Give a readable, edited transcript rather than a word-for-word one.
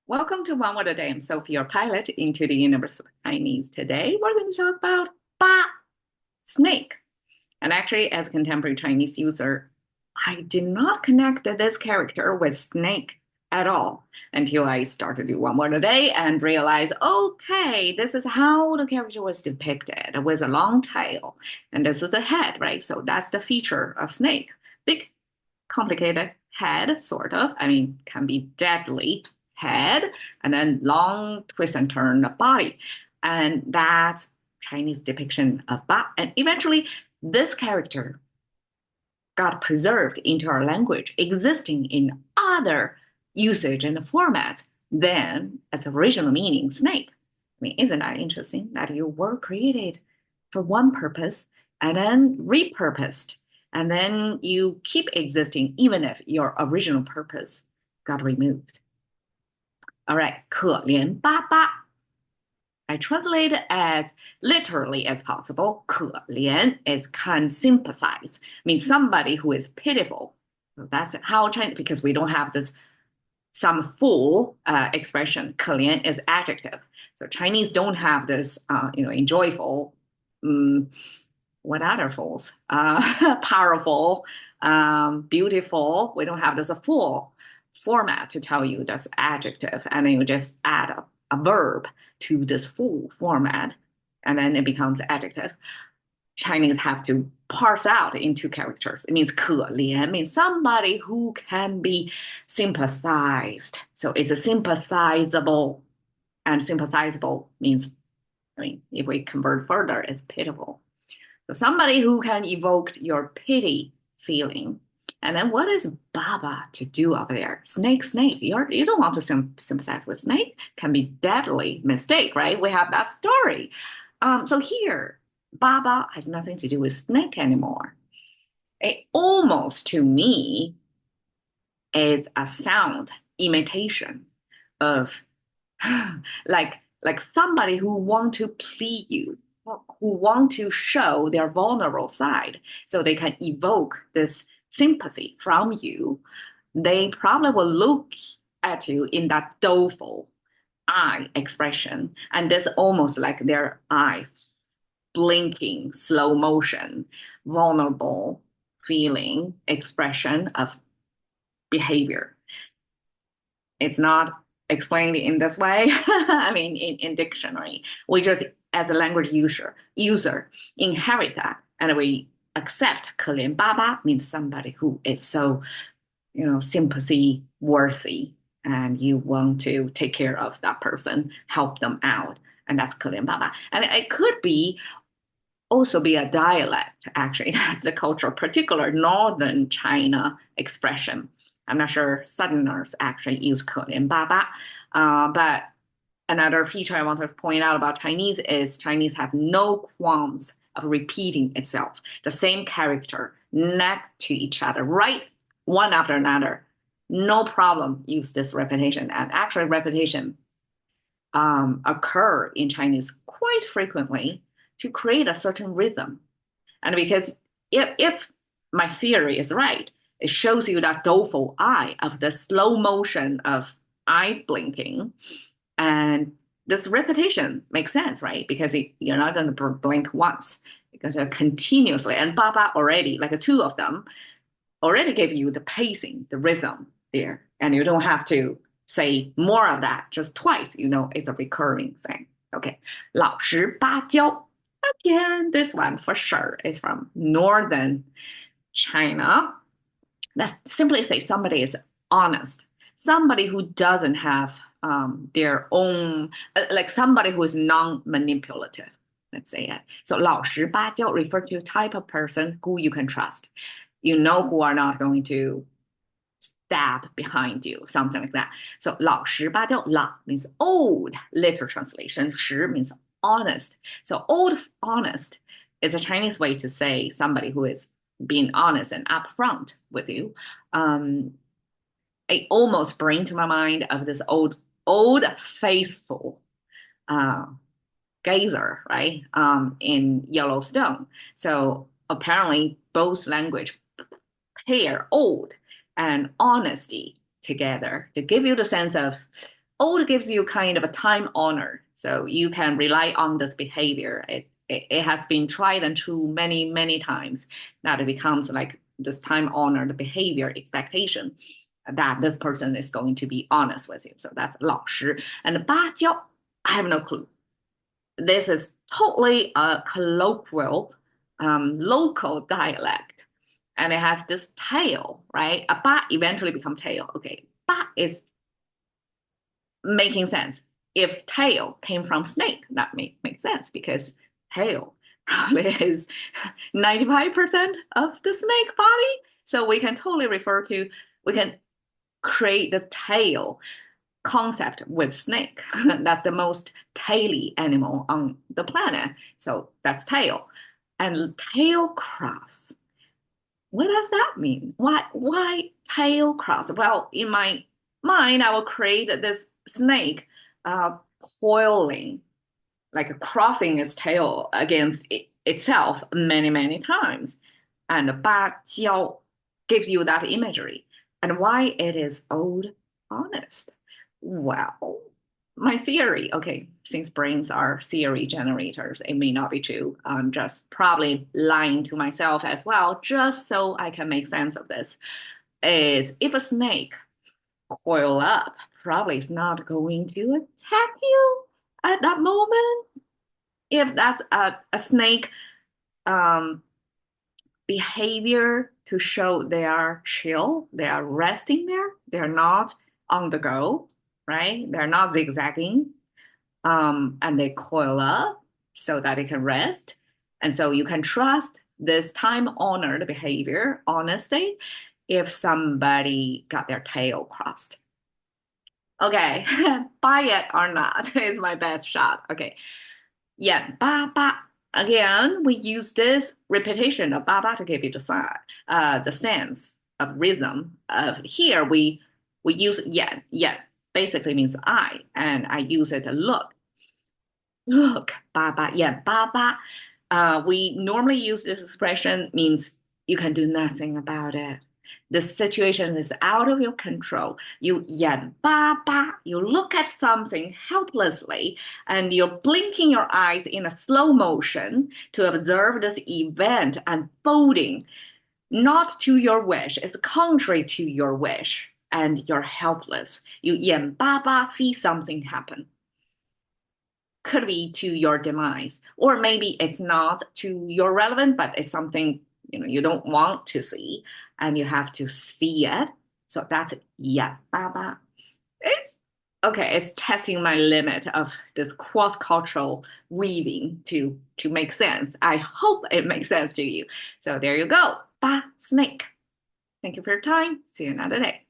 Welcome to One Word a Day. I'm Sophie, your pilot into the universe of Chinese. Today, we're going to talk about ba, snake. And actually, as a contemporary Chinese user, I did not connect this character with snake at all until I started to do One Word a Day and realized, okay, this is how the character was depicted with a long tail. And this is the head, right? So that's the feature of snake. Big, complicated head, sort of. I mean, can be deadly head, and then long twist and turn body. And that's Chinese depiction of Ba. And eventually, this character got preserved into our language, existing in other usage and formats than its original meaning, snake. I mean, isn't that interesting that you were created for one purpose and then repurposed, and then you keep existing even if your original purpose got removed? All right, 可怜巴巴. I translate it as literally as possible. 可怜 is can sympathize, means somebody who is pitiful. So that's how Chinese, because we don't have this some fool expression. 可怜 is adjective. So Chinese don't have this, enjoyful. What other fools? Powerful, beautiful. We don't have this a full format to tell you this adjective, and then you just add a verb to this full format, and then it becomes adjective. Chinese have to parse out into characters. It means 可怜 means somebody who can be sympathized. So it's a sympathizable, and sympathizable means, I mean, if we convert further, it's pitiful. So somebody who can evoke your pity feeling. And then what is Baba to do over there? Snake, snake. You don't want to sympathize with snake. Can be deadly mistake, right? We have that story. So here, Baba has nothing to do with snake anymore. It almost, to me, is a sound imitation of like somebody who want to please you, who want to show their vulnerable side so they can evoke this sympathy from you. They probably will look at you in that doleful eye expression, and this almost like their eye blinking, slow motion, vulnerable feeling expression of behavior. It's not explained in this way. I mean, in dictionary, we just, as a language user inherit that, and we accept 可怜巴巴 means somebody who is so, sympathy worthy, and you want to take care of that person, help them out, and that's 可怜巴巴. And it could be also be a dialect, actually. That's the cultural, particular northern China expression. I'm not sure Southerners actually use 可怜巴巴. But another feature I want to point out about Chinese is Chinese have no qualms of repeating itself. The same character next to each other, right? One after another. No problem use this repetition. And actually repetition occur in Chinese quite frequently to create a certain rhythm. And because if my theory is right, it shows you that doleful eye of the slow motion of eye blinking. And this repetition makes sense, right? Because you're not going to blink once. You're going to continuously. And Baba already, like the two of them, already gave you the pacing, the rhythm there. And you don't have to say more of that just twice. It's a recurring thing. Okay. 老实巴交. Again, this one for sure is from northern China. Let's simply say somebody is honest, somebody who doesn't have their own, like somebody who is non-manipulative. Let's say it. So 老实巴交 refer to type of person who you can trust. Who are not going to stab behind you, something like that. So 老实巴交, 老 means old, literal translation. 实 means honest. So old honest is a Chinese way to say somebody who is being honest and upfront with you. I almost bring to my mind of this old faithful gazer, right? In Yellowstone. So apparently both language pair old and honesty together to give you the sense of old gives you kind of a time honor, so you can rely on this behavior. It has been tried and true many, many times that it becomes like this time honored behavior expectation that this person is going to be honest with you. So that's 老实. And 芭蕉, I have no clue. This is totally a colloquial, local dialect. And it has this tail, right? A ba eventually become tail. Okay, ba is making sense. If tail came from snake, that makes sense because tail probably is 95% of the snake body. So we can totally we can create the tail concept with snake. That's the most taily animal on the planet. So that's tail. And tail cross. What does that mean? Why tail cross? Well, in my mind, I will create this snake coiling, like crossing its tail against itself many, many times. And 芭蕉 gives you that imagery. And why it is old honest? Well, my theory, okay, since brains are theory generators, it may not be true. I'm just probably lying to myself as well, just so I can make sense of this. Is if a snake coil up, probably is not going to attack you at that moment. If that's a snake um, behavior to show they are chill, they are resting there, they're not on the go, right? They're not zigzagging, and they coil up so that it can rest. And so you can trust this time-honored behavior, honestly, if somebody got their tail crossed. Okay, buy it or not is my best shot. Okay, yeah, ba ba. Again, we use this repetition of ba ba to give you the sense of rhythm. Of here, we use yeah, yeah, basically means I, and I use it to look, ba ba, yeah, ba ba. We normally use this expression means you can do nothing about it. The situation is out of your control. You yeah, ba ba. You look at something helplessly, and you're blinking your eyes in a slow motion to observe this event unfolding, not to your wish. It's contrary to your wish, and you're helpless. You yeah, ba ba, see something happen could be to your demise, or maybe it's not to your relevant, but it's something you don't want to see, and you have to see it. So that's yeah, baba. It's okay. It's testing my limit of this cross-cultural weaving to make sense. I hope it makes sense to you. So there you go. Ba snake. Thank you for your time. See you another day.